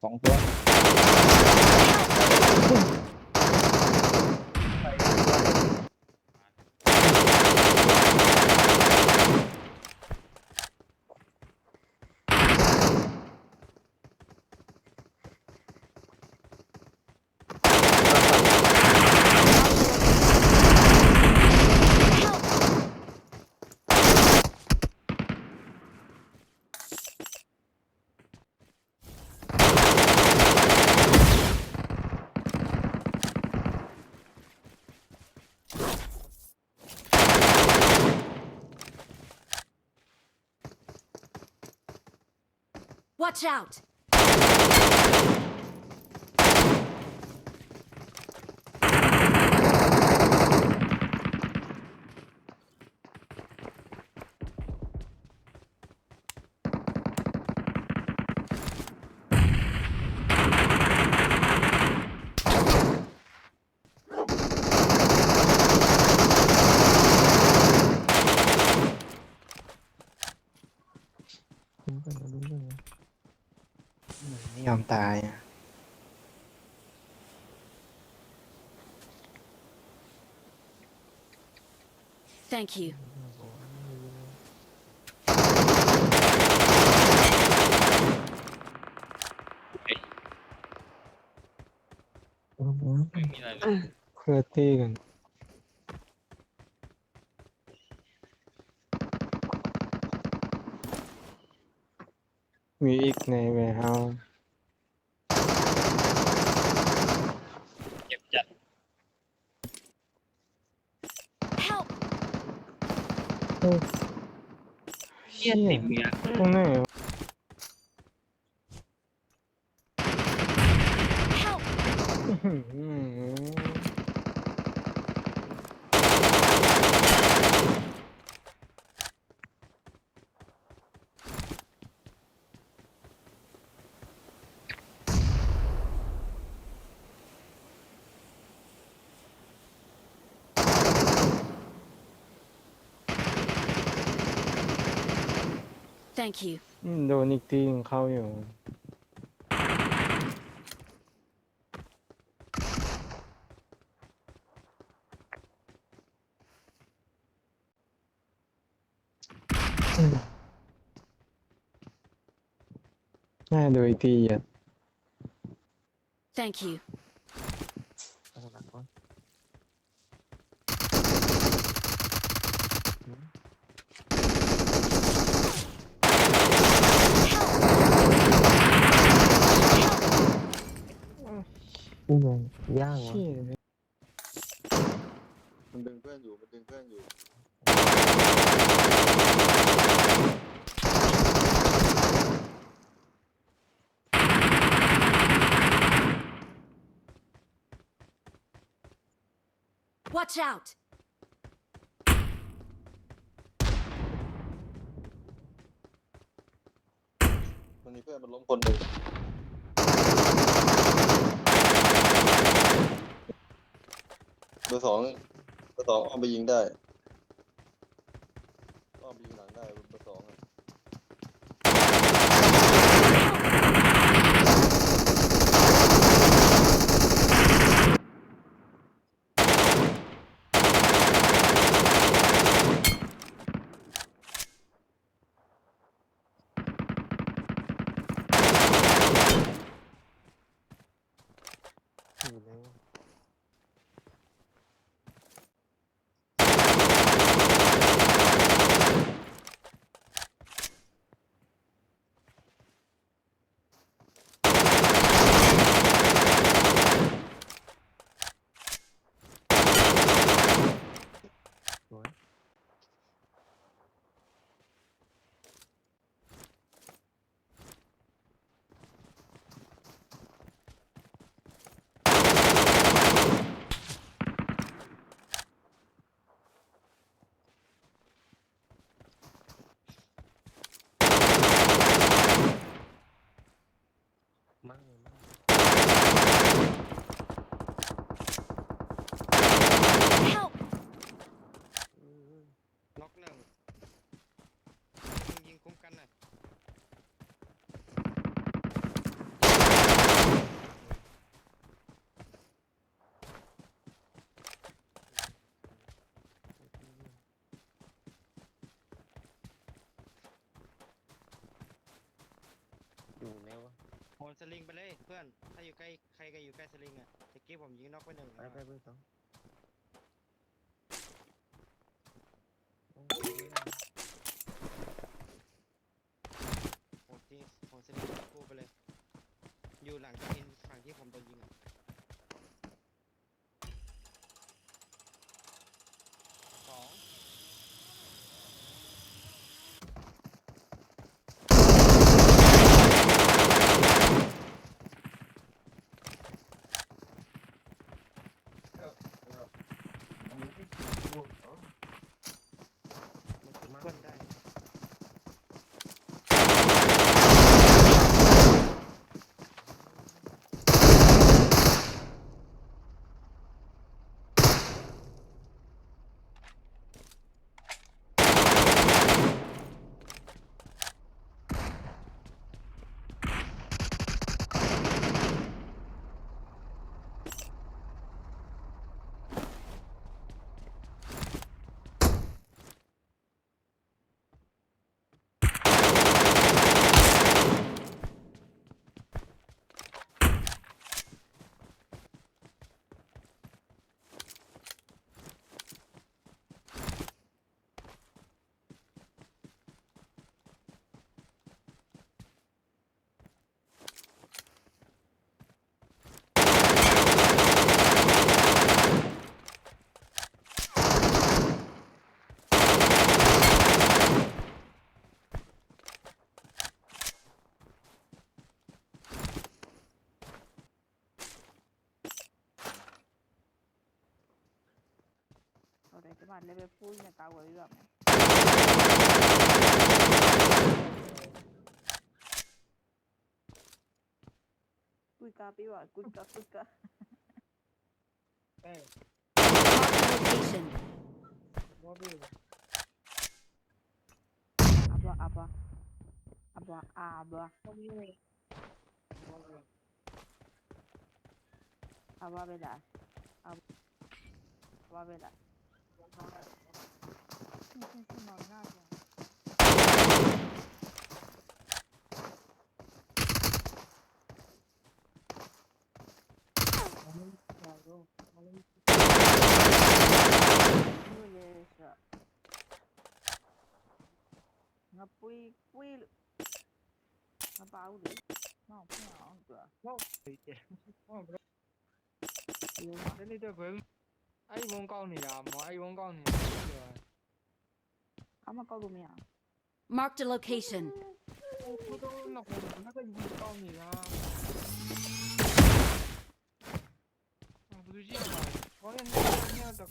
2 ตัวWatch out! ไม่ยอมตายอ่ะ Thank you. ไม่มีอะไรเลย เคลื่อนที่กันมีอีกในแวร์เฮาส์ เจ็บจัด Help! เหี้ยติดเมีย ตรงไหนวะ Help! อื้อหือ Thank you. โดนอีกทียังเข้าอยู่น่าโดนอีกทีอ่ะ Thank you. นี่ไงย่างวะ เชี่ย มันดึงเพื่อนอยู่ มันดึงเพื่อนอยู่ Watch out! มันมีเพื่อนมันล้มคนหนึ่งเบอร์สองอ้อมไปยิงได้อ้อมไปยิงหลังได้เบอร์สองอะ อยู่แล้ว เ สลิงไปเลยเพื่อนถ้าอยู่ใกล้ใครก็อยู่ใกล้สลิงอ่ะตะกี้ผมยิงน็อกไปหนึ่ง ไปไปเบอร์สองโอ้ย โหจริงโหสลิงกูไปเลยอยู่หลังที่ดินฝั่งที่ผมโดนยิงอ่ะสอง มันคือเพื่อนได้Rồi các bạn level full nhà cao với được này. Quick up, you are quick up, quick up. Mark the location. Abba. Abba beda. Abba beda. Xin nói ra rồi. Người lê sợ. Ngập quy ngập bao đi nó không nhỏ cửa yêu hả แล้วนี่เดี๋ยวเพิ่งไอ้วงเก่านี่อ่ะหมอไอ้วงเก่านี่เดี๋ยว không mà câu đủ mẹ Marked a location. กูต้องหนักผมน่าจะอยู่วงเก่านี่นะподожди, вот я не знаю, так